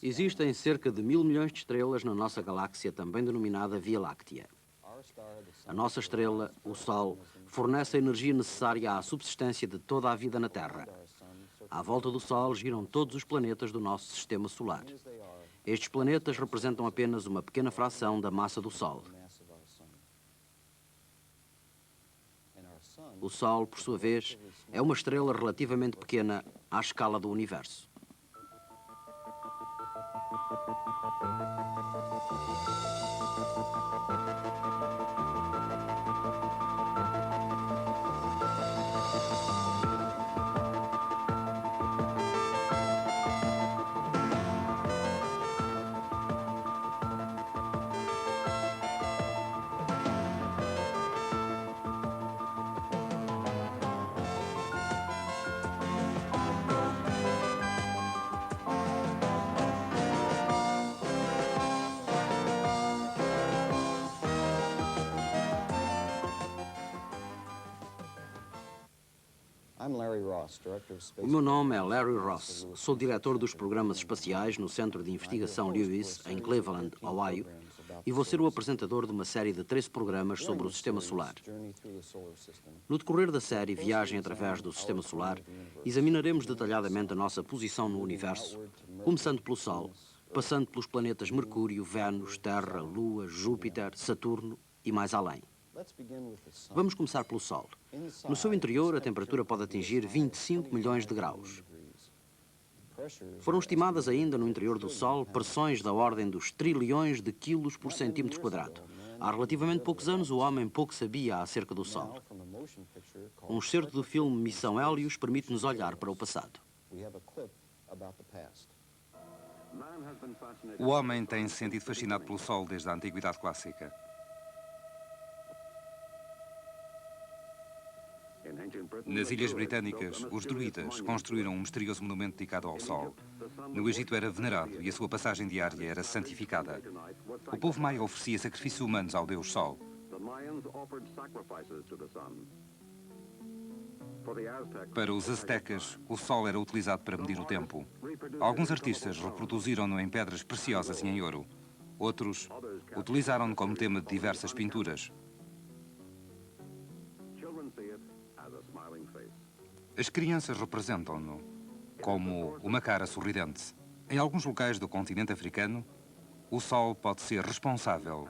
Existem cerca de 1.000 milhões de estrelas na nossa galáxia, também denominada Via Láctea. A nossa estrela, o Sol, fornece a energia necessária à subsistência de toda a vida na Terra. À volta do Sol giram todos os planetas do nosso Sistema Solar. Estes planetas representam apenas uma pequena fração da massa do Sol. O Sol, por sua vez, é uma estrela relativamente pequena à escala do Universo. O meu nome é Larry Ross. Sou diretor dos programas espaciais no Centro de Investigação Lewis, em Cleveland, Ohio, e vou ser o apresentador de uma série de 13 programas sobre o Sistema Solar. No decorrer da série Viagem através do Sistema Solar, examinaremos detalhadamente a nossa posição no Universo, começando pelo Sol, passando pelos planetas Mercúrio, Vênus, Terra, Lua, Júpiter, Saturno e mais além. Vamos começar pelo Sol. No seu interior, a temperatura pode atingir 25 milhões de graus. Foram estimadas ainda no interior do Sol pressões da ordem dos trilhões de quilos por centímetro quadrado. Há relativamente poucos anos, o homem pouco sabia acerca do Sol. Um excerto do filme Missão Hélios permite-nos olhar para o passado. O homem tem se sentido fascinado pelo Sol desde a Antiguidade Clássica. Nas Ilhas Britânicas, os druidas construíram um misterioso monumento dedicado ao Sol. No Egito era venerado e a sua passagem diária era santificada. O povo maia oferecia sacrifícios humanos ao Deus Sol. Para os aztecas, o Sol era utilizado para medir o tempo. Alguns artistas reproduziram-no em pedras preciosas e em ouro. Outros utilizaram-no como tema de diversas pinturas. As crianças representam-no como uma cara sorridente. Em alguns locais do continente africano, o Sol pode ser responsável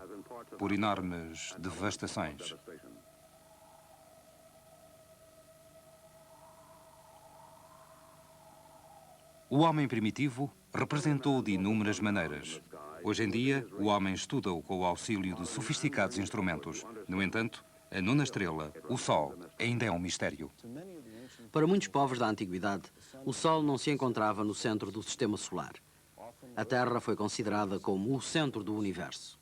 por enormes devastações. O homem primitivo representou-o de inúmeras maneiras. Hoje em dia, o homem estuda-o com o auxílio de sofisticados instrumentos. No entanto, a nona estrela, o Sol, ainda é um mistério. Para muitos povos da Antiguidade, o Sol não se encontrava no centro do Sistema Solar. A Terra foi considerada como o centro do Universo.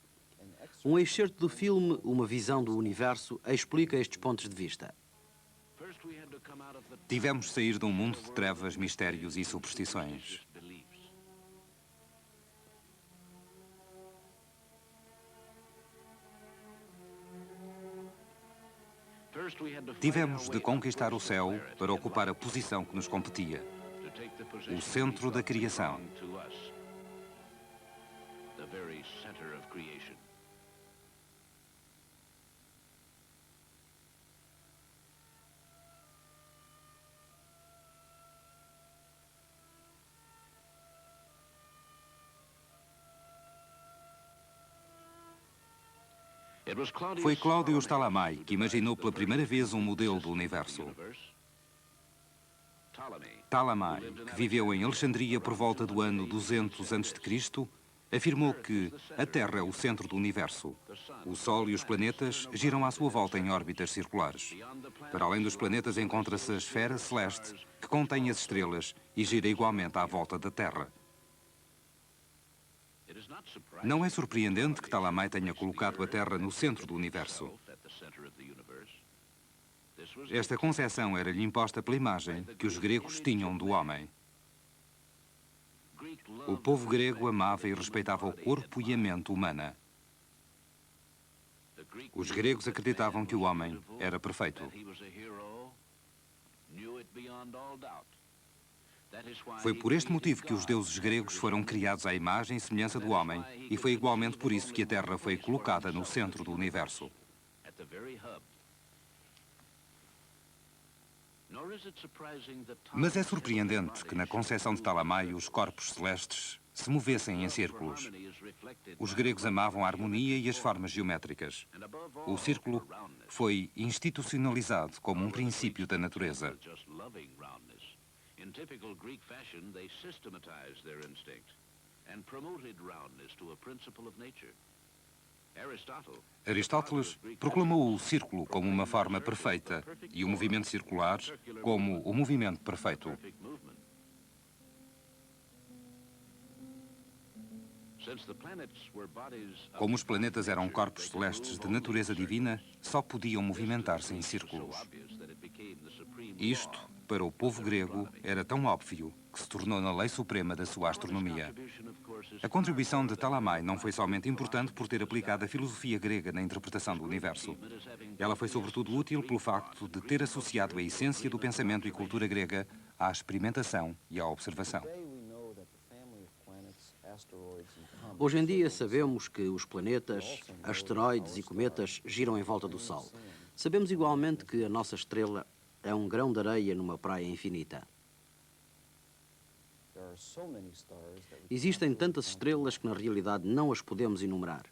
Um excerto do filme Uma Visão do Universo explica estes pontos de vista. Tivemos de sair de um mundo de trevas, mistérios e superstições. Tivemos de conquistar o céu para ocupar a posição que nos competia. O centro da criação. Foi Claudius Ptolemy que imaginou pela primeira vez um modelo do universo. Ptolemy, que viveu em Alexandria por volta do ano 200 a.C., afirmou que a Terra é o centro do universo. O Sol e os planetas giram à sua volta em órbitas circulares. Para além dos planetas encontra-se a esfera celeste, que contém as estrelas e gira igualmente à volta da Terra. Não é surpreendente que Ptolemy tenha colocado a Terra no centro do universo. Esta concepção era-lhe imposta pela imagem que os gregos tinham do homem. O povo grego amava e respeitava o corpo e a mente humana. Os gregos acreditavam que o homem era perfeito. Foi por este motivo que os deuses gregos foram criados à imagem e semelhança do homem, e foi igualmente por isso que a Terra foi colocada no centro do universo. Mas é surpreendente que na concepção de Talamaio os corpos celestes se movessem em círculos. Os gregos amavam a harmonia e as formas geométricas. O círculo foi institucionalizado como um princípio da natureza. In typical Greek fashion, they systematized their instinct and promoted roundness to a principle of nature. Aristóteles proclamou o círculo como uma forma perfeita e o movimento circular como o movimento perfeito. Como os planetas eram corpos celestes de natureza divina, só podiam movimentar-se em círculos. Isto, para o povo grego, era tão óbvio que se tornou na lei suprema da sua astronomia. A contribuição de Talamai não foi somente importante por ter aplicado a filosofia grega na interpretação do universo. Ela foi sobretudo útil pelo facto de ter associado a essência do pensamento e cultura grega à experimentação e à observação. Hoje em dia sabemos que os planetas, asteroides e cometas giram em volta do Sol. Sabemos igualmente que a nossa estrela é um grão de areia numa praia infinita. Existem tantas estrelas que na realidade não as podemos enumerar.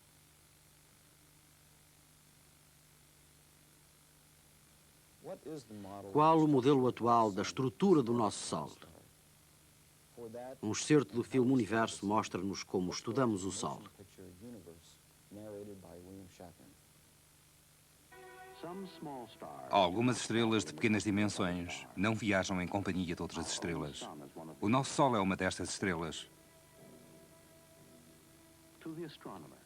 Qual o modelo atual da estrutura do nosso Sol? Um excerto do filme Universo mostra-nos como estudamos o Sol. Algumas estrelas de pequenas dimensões não viajam em companhia de outras estrelas. O nosso Sol é uma destas estrelas.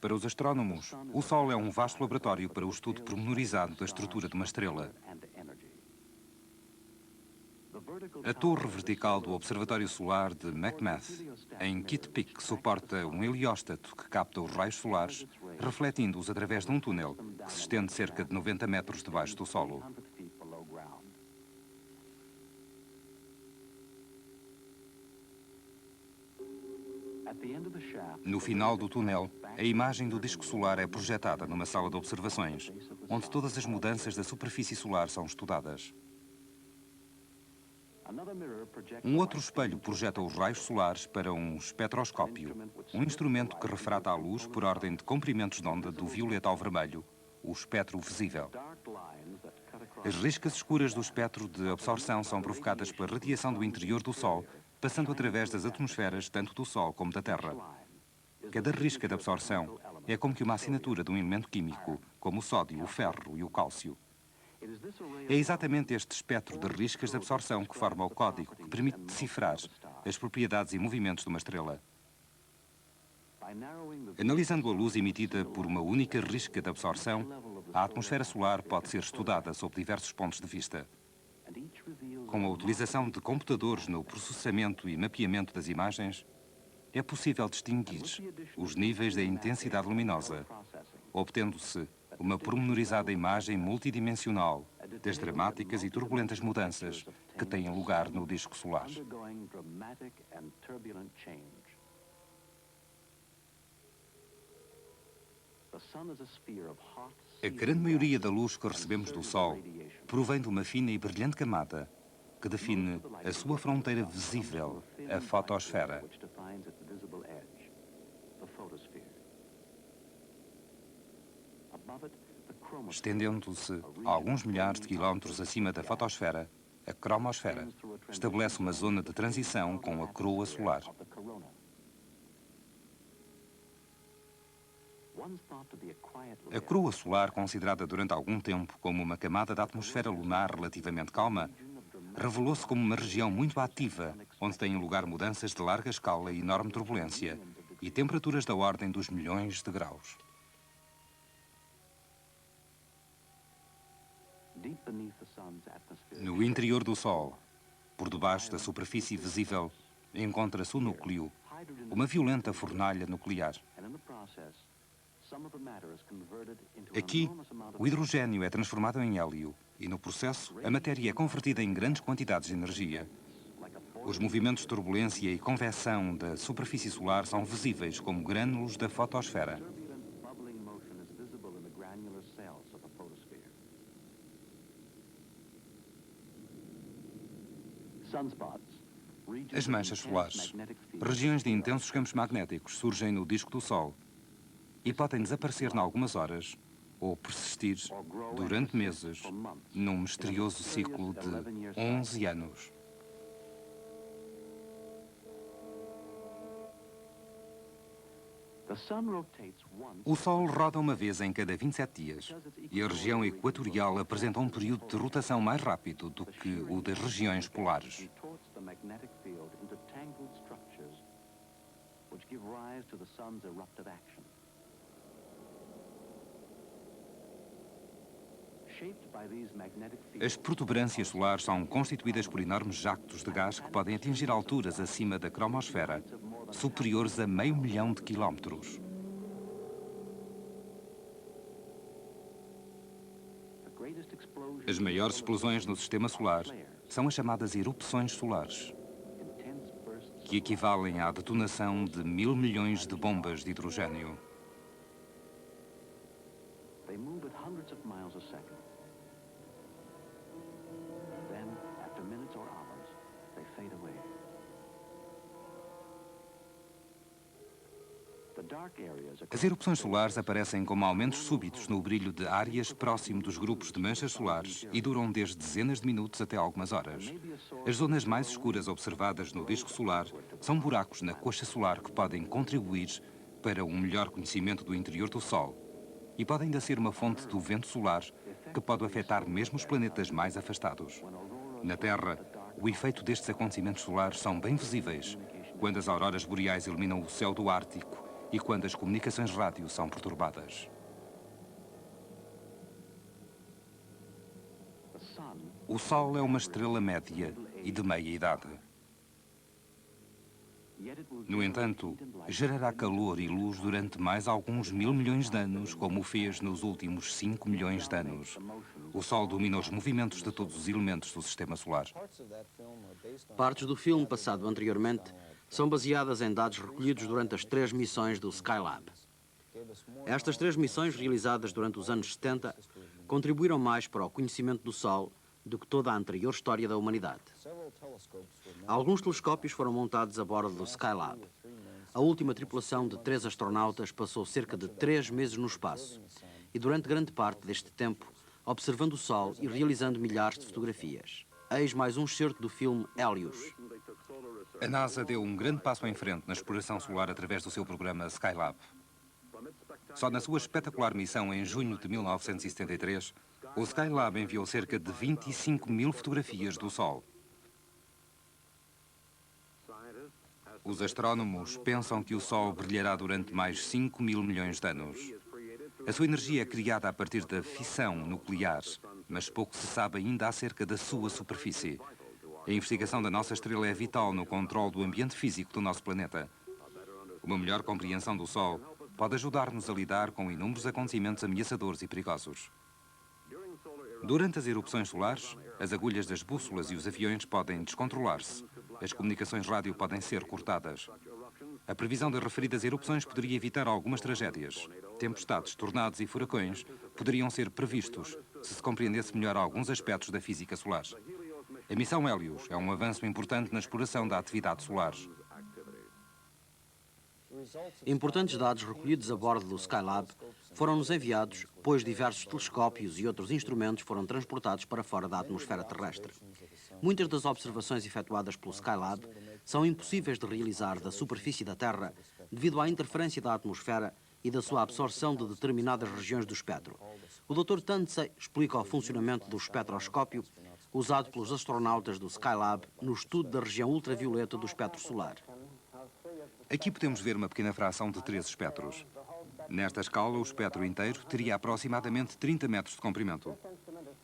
Para os astrónomos, o Sol é um vasto laboratório para o estudo pormenorizado da estrutura de uma estrela. A torre vertical do Observatório Solar de McMath, em Kitt Peak, suporta um helióstato que capta os raios solares, refletindo-os através de um túnel que se estende cerca de 90 metros debaixo do solo. No final do túnel, a imagem do disco solar é projetada numa sala de observações, onde todas as mudanças da superfície solar são estudadas. Um outro espelho projeta os raios solares para um espectroscópio, um instrumento que refrata a luz por ordem de comprimentos de onda do violeta ao vermelho, o espectro visível. As riscas escuras do espectro de absorção são provocadas pela radiação do interior do Sol, passando através das atmosferas tanto do Sol como da Terra. Cada risca de absorção é como que uma assinatura de um elemento químico, como o sódio, o ferro e o cálcio. É exatamente este espectro de riscas de absorção que forma o código que permite decifrar as propriedades e movimentos de uma estrela. Analisando a luz emitida por uma única risca de absorção, a atmosfera solar pode ser estudada sob diversos pontos de vista. Com a utilização de computadores no processamento e mapeamento das imagens, é possível distinguir os níveis da intensidade luminosa, obtendo-se uma pormenorizada imagem multidimensional das dramáticas e turbulentas mudanças que têm lugar no disco solar. A grande maioria da luz que recebemos do Sol provém de uma fina e brilhante camada que define a sua fronteira visível, a fotosfera. Estendendo-se a alguns milhares de quilómetros acima da fotosfera, a cromosfera estabelece uma zona de transição com a coroa solar. A coroa solar, considerada durante algum tempo como uma camada da atmosfera lunar relativamente calma, revelou-se como uma região muito ativa, onde têm lugar mudanças de larga escala e enorme turbulência, e temperaturas da ordem dos milhões de graus. No interior do Sol, por debaixo da superfície visível, encontra-se o núcleo, uma violenta fornalha nuclear. Aqui, o hidrogênio é transformado em hélio e, no processo, a matéria é convertida em grandes quantidades de energia. Os movimentos de turbulência e convecção da superfície solar são visíveis como grânulos da fotosfera. As manchas solares, regiões de intensos campos magnéticos, surgem no disco do Sol e podem desaparecer em algumas horas ou persistir durante meses num misterioso ciclo de 11 anos. O Sol roda uma vez em cada 27 dias e a região equatorial apresenta um período de rotação mais rápido do que o das regiões polares. As protuberâncias solares são constituídas por enormes jactos de gás que podem atingir alturas acima da cromosfera, superiores a 500 mil quilómetros. As maiores explosões no sistema solar são as chamadas erupções solares, que equivalem à detonação de 1.000 milhões de bombas de hidrogênio. As erupções solares aparecem como aumentos súbitos no brilho de áreas próximo dos grupos de manchas solares e duram desde dezenas de minutos até algumas horas. As zonas mais escuras observadas no disco solar são buracos na coxa solar que podem contribuir para um melhor conhecimento do interior do Sol e podem ainda ser uma fonte do vento solar que pode afetar mesmo os planetas mais afastados. Na Terra, o efeito destes acontecimentos solares são bem visíveis quando as auroras boreais iluminam o céu do Ártico e quando as comunicações rádio são perturbadas. O Sol é uma estrela média e de meia idade. No entanto, gerará calor e luz durante mais alguns 1.000 milhões de anos, como o fez nos últimos 5 milhões de anos. O Sol domina os movimentos de todos os elementos do sistema solar. Partes do filme passado anteriormente são baseadas em dados recolhidos durante as 3 missões do Skylab. Estas 3 missões, realizadas durante os anos 70, contribuíram mais para o conhecimento do Sol do que toda a anterior história da humanidade. Alguns telescópios foram montados a bordo do Skylab. A última tripulação de 3 astronautas passou cerca de 3 meses no espaço e, durante grande parte deste tempo, observando o Sol e realizando milhares de fotografias. Eis mais um excerto do filme Hélios. A NASA deu um grande passo em frente na exploração solar através do seu programa Skylab. Só na sua espetacular missão em junho de 1973, o Skylab enviou cerca de 25 mil fotografias do Sol. Os astrónomos pensam que o Sol brilhará durante mais 5.000 milhões de anos. A sua energia é criada a partir da fissão nuclear, mas pouco se sabe ainda acerca da sua superfície. A investigação da nossa estrela é vital no controle do ambiente físico do nosso planeta. Uma melhor compreensão do Sol pode ajudar-nos a lidar com inúmeros acontecimentos ameaçadores e perigosos. Durante as erupções solares, as agulhas das bússolas e os aviões podem descontrolar-se. As comunicações rádio podem ser cortadas. A previsão das referidas erupções poderia evitar algumas tragédias. Tempestades, tornados e furacões poderiam ser previstos se se compreendesse melhor alguns aspectos da física solar. A missão Hélios é um avanço importante na exploração da atividade solar. Importantes dados recolhidos a bordo do Skylab foram-nos enviados, pois diversos telescópios e outros instrumentos foram transportados para fora da atmosfera terrestre. Muitas das observações efetuadas pelo Skylab são impossíveis de realizar da superfície da Terra devido à interferência da atmosfera e da sua absorção de determinadas regiões do espectro. O Dr. Tandsey explica o funcionamento do espectroscópio usado pelos astronautas do Skylab no estudo da região ultravioleta do espectro solar. Aqui podemos ver uma pequena fração de 3 espectros. Nesta escala, o espectro inteiro teria aproximadamente 30 metros de comprimento.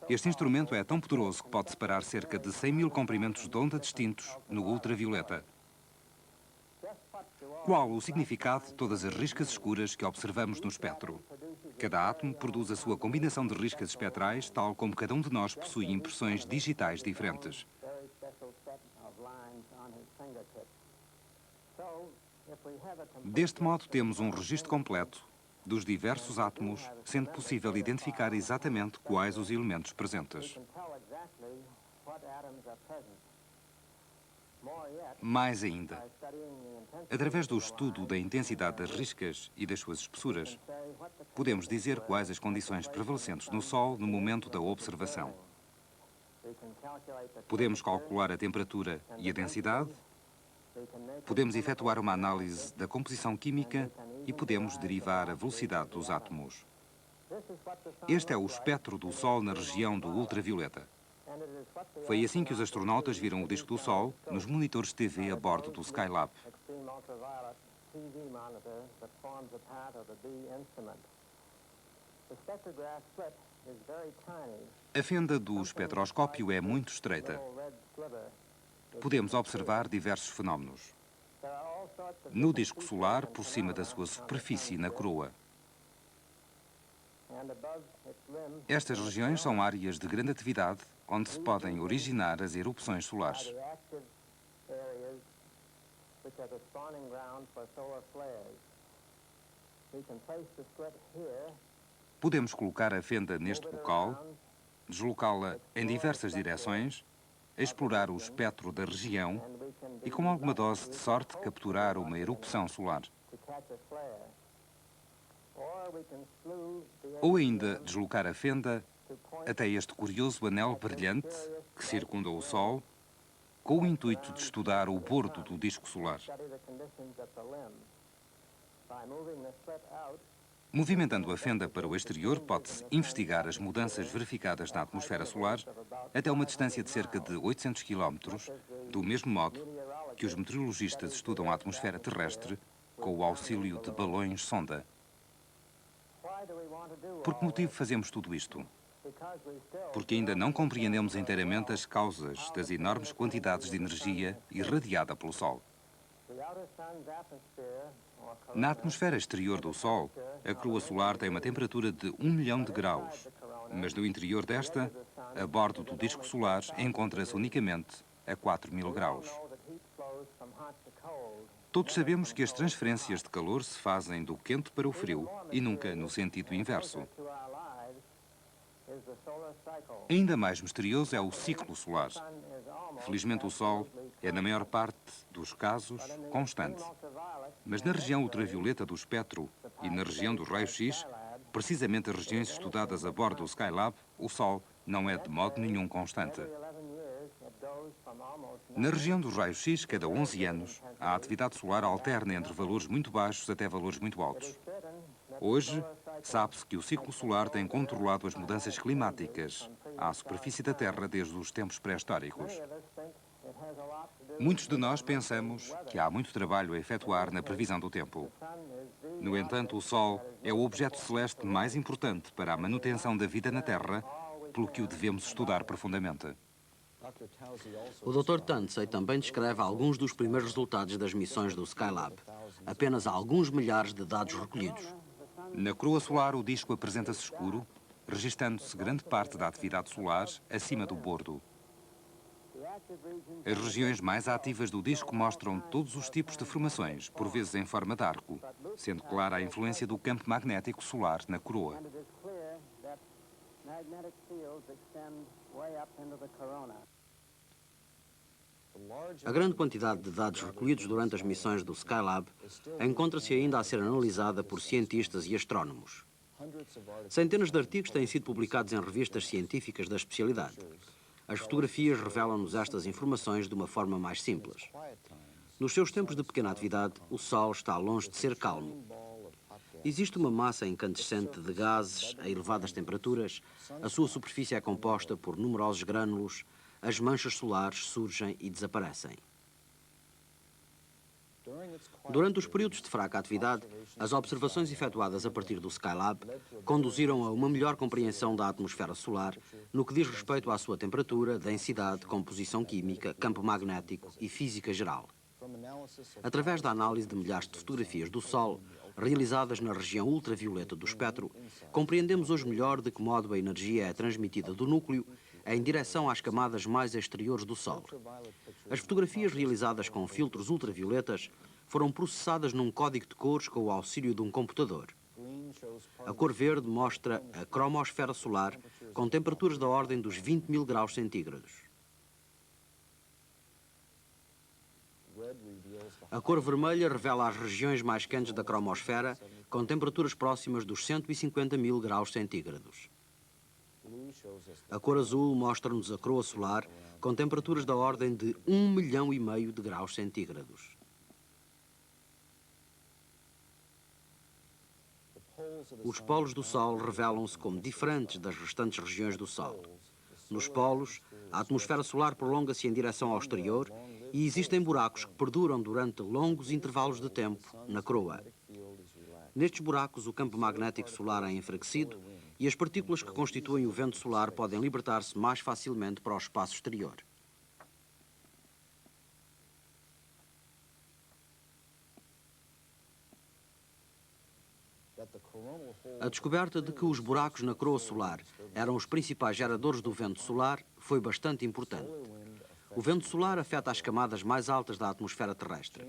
Este instrumento é tão poderoso que pode separar cerca de 100 mil comprimentos de onda distintos no ultravioleta. Qual o significado de todas as riscas escuras que observamos no espectro? Cada átomo produz a sua combinação de riscas espectrais, tal como cada um de nós possui impressões digitais diferentes. Deste modo, temos um registro completo dos diversos átomos, sendo possível identificar exatamente quais os elementos presentes. Mais ainda, através do estudo da intensidade das riscas e das suas espessuras, podemos dizer quais as condições prevalecentes no Sol no momento da observação. Podemos calcular a temperatura e a densidade, podemos efetuar uma análise da composição química e podemos derivar a velocidade dos átomos. Este é o espectro do Sol na região do ultravioleta. Foi assim que os astronautas viram o disco do Sol nos monitores de TV a bordo do Skylab. A fenda do espectroscópio é muito estreita. Podemos observar diversos fenómenos. No disco solar, por cima da sua superfície na coroa. Estas regiões são áreas de grande atividade, onde se podem originar as erupções solares. Podemos colocar a fenda neste local, deslocá-la em diversas direções, explorar o espectro da região e, com alguma dose de sorte, capturar uma erupção solar. Ou ainda deslocar a fenda até este curioso anel brilhante que circunda o Sol, com o intuito de estudar o bordo do disco solar. Movimentando a fenda para o exterior, pode-se investigar as mudanças verificadas na atmosfera solar até uma distância de cerca de 800 km, do mesmo modo que os meteorologistas estudam a atmosfera terrestre com o auxílio de balões sonda. Por que motivo fazemos tudo isto? Porque ainda não compreendemos inteiramente as causas das enormes quantidades de energia irradiada pelo Sol. Na atmosfera exterior do Sol, a coroa solar tem uma temperatura de 1 milhão de graus, mas no interior desta, a bordo do disco solar, encontra-se unicamente a 4.000 graus. Todos sabemos que as transferências de calor se fazem do quente para o frio e nunca no sentido inverso. Ainda mais misterioso é o ciclo solar. Felizmente o Sol é, na maior parte dos casos, constante. Mas na região ultravioleta do espectro e na região dos raios-x, precisamente as regiões estudadas a bordo do Skylab, o Sol não é de modo nenhum constante. Na região dos raios-x, cada 11 anos, a atividade solar alterna entre valores muito baixos até valores muito altos. Hoje, sabe-se que o ciclo solar tem controlado as mudanças climáticas à superfície da Terra desde os tempos pré-históricos. Muitos de nós pensamos que há muito trabalho a efetuar na previsão do tempo. No entanto, o Sol é o objeto celeste mais importante para a manutenção da vida na Terra, pelo que o devemos estudar profundamente. O Dr. Tansey também descreve alguns dos primeiros resultados das missões do Skylab. Apenas alguns milhares de dados recolhidos. Na coroa solar, o disco apresenta-se escuro, registando-se grande parte da atividade solar acima do bordo. As regiões mais ativas do disco mostram todos os tipos de formações, por vezes em forma de arco, sendo clara a influência do campo magnético solar na coroa. A grande quantidade de dados recolhidos durante as missões do Skylab encontra-se ainda a ser analisada por cientistas e astrónomos. Centenas de artigos têm sido publicados em revistas científicas da especialidade. As fotografias revelam-nos estas informações de uma forma mais simples. Nos seus tempos de pequena atividade, o Sol está longe de ser calmo. Existe uma massa incandescente de gases a elevadas temperaturas, a sua superfície é composta por numerosos grânulos, as manchas solares surgem e desaparecem. Durante os períodos de fraca atividade, as observações efetuadas a partir do Skylab conduziram a uma melhor compreensão da atmosfera solar no que diz respeito à sua temperatura, densidade, composição química, campo magnético e física geral. Através da análise de milhares de fotografias do Sol, realizadas na região ultravioleta do espectro, compreendemos hoje melhor de que modo a energia é transmitida do núcleo em direção às camadas mais exteriores do Sol. As fotografias realizadas com filtros ultravioletas foram processadas num código de cores com o auxílio de um computador. A cor verde mostra a cromosfera solar com temperaturas da ordem dos 20.000 graus centígrados. A cor vermelha revela as regiões mais quentes da cromosfera com temperaturas próximas dos 150.000 graus centígrados. A cor azul mostra-nos a coroa solar com temperaturas da ordem de 1,5 milhão de graus centígrados. Os polos do Sol revelam-se como diferentes das restantes regiões do Sol. Nos polos, a atmosfera solar prolonga-se em direção ao exterior e existem buracos que perduram durante longos intervalos de tempo na coroa. Nestes buracos, o campo magnético solar é enfraquecido e as partículas que constituem o vento solar podem libertar-se mais facilmente para o espaço exterior. A descoberta de que os buracos na coroa solar eram os principais geradores do vento solar foi bastante importante. O vento solar afeta as camadas mais altas da atmosfera terrestre.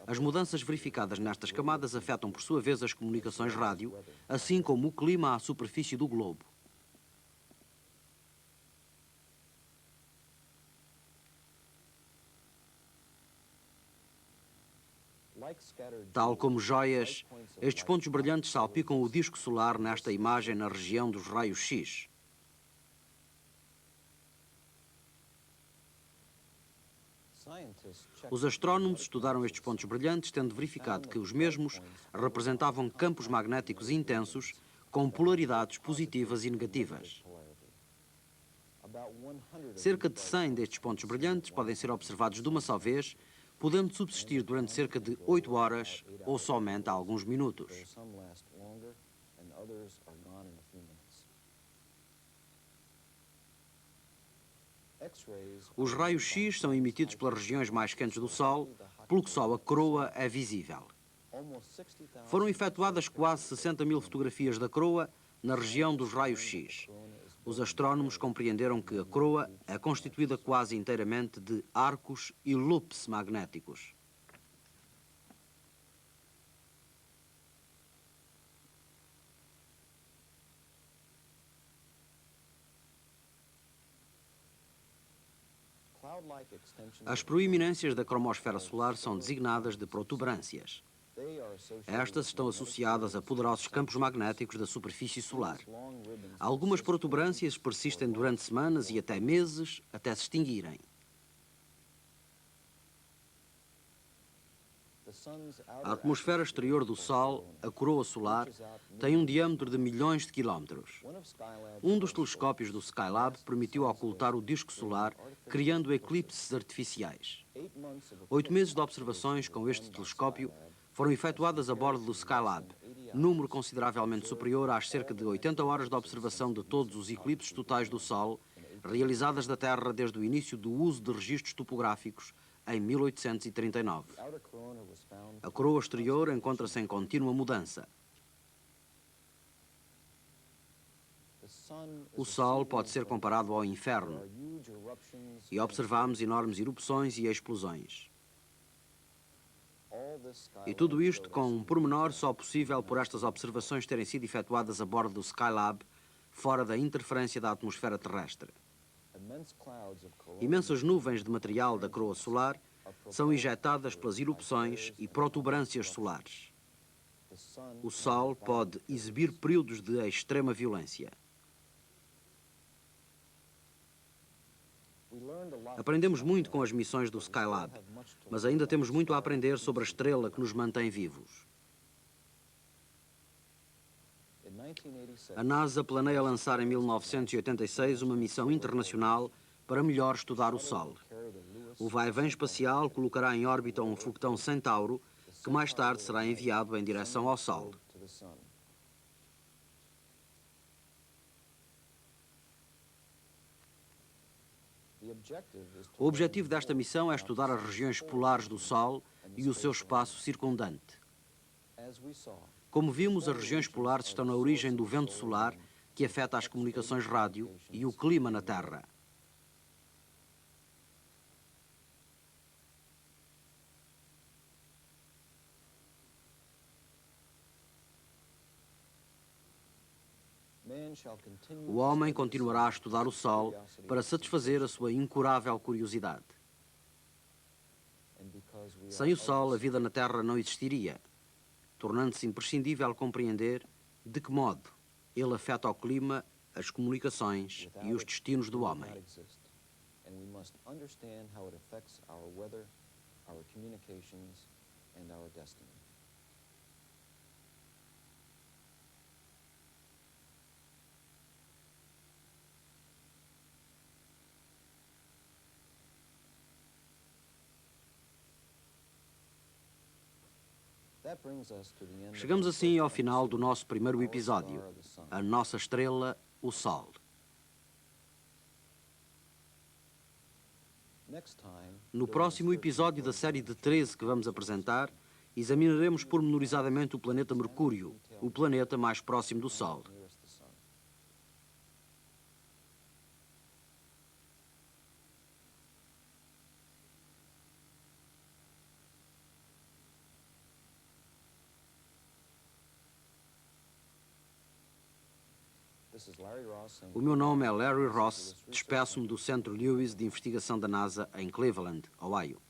As mudanças verificadas nestas camadas afetam, por sua vez, as comunicações rádio, assim como o clima à superfície do globo. Tal como joias, estes pontos brilhantes salpicam o disco solar nesta imagem na região dos raios X. Os astrónomos estudaram estes pontos brilhantes, tendo verificado que os mesmos representavam campos magnéticos intensos com polaridades positivas e negativas. Cerca de 100 destes pontos brilhantes podem ser observados de uma só vez, podendo subsistir durante cerca de 8 horas ou somente alguns minutos. Os raios X são emitidos pelas regiões mais quentes do Sol, pelo que só a coroa é visível. Foram efetuadas quase 60.000 fotografias da coroa na região dos raios X. Os astrónomos compreenderam que a coroa é constituída quase inteiramente de arcos e loops magnéticos. As proeminências da cromosfera solar são designadas de protuberâncias. Estas estão associadas a poderosos campos magnéticos da superfície solar. Algumas protuberâncias persistem durante semanas e até meses, até se extinguirem. A atmosfera exterior do Sol, a coroa solar, tem um diâmetro de milhões de quilómetros. Um dos telescópios do Skylab permitiu ocultar o disco solar, criando eclipses artificiais. 8 meses de observações com este telescópio foram efetuadas a bordo do Skylab, número consideravelmente superior às cerca de 80 horas de observação de todos os eclipses totais do Sol, realizadas da Terra desde o início do uso de registros topográficos em 1839. A coroa exterior encontra-se em contínua mudança. O Sol pode ser comparado ao inferno e observamos enormes erupções e explosões. E tudo isto com um pormenor só possível por estas observações terem sido efetuadas a bordo do Skylab, fora da interferência da atmosfera terrestre. Imensas nuvens de material da coroa solar são injetadas pelas erupções e protuberâncias solares. O Sol pode exibir períodos de extrema violência. Aprendemos muito com as missões do Skylab, mas ainda temos muito a aprender sobre a estrela que nos mantém vivos. A NASA planeia lançar em 1986 uma missão internacional para melhor estudar o Sol. O vai-vem espacial colocará em órbita um foguetão Centauro, que mais tarde será enviado em direção ao Sol. O objetivo desta missão é estudar as regiões polares do Sol e o seu espaço circundante. Como vimos, as regiões polares estão na origem do vento solar, que afeta as comunicações rádio e o clima na Terra. O homem continuará a estudar o Sol para satisfazer a sua incurável curiosidade. Sem o Sol, a vida na Terra não existiria, tornando-se imprescindível compreender de que modo ele afeta o clima, as comunicações e os destinos do homem. Chegamos assim ao final do nosso primeiro episódio, a nossa estrela, o Sol. No próximo episódio da série de 13 que vamos apresentar, examinaremos pormenorizadamente o planeta Mercúrio, o planeta mais próximo do Sol. O meu nome é Larry Ross, despeço-me do Centro Lewis de Investigação da NASA em Cleveland, Ohio.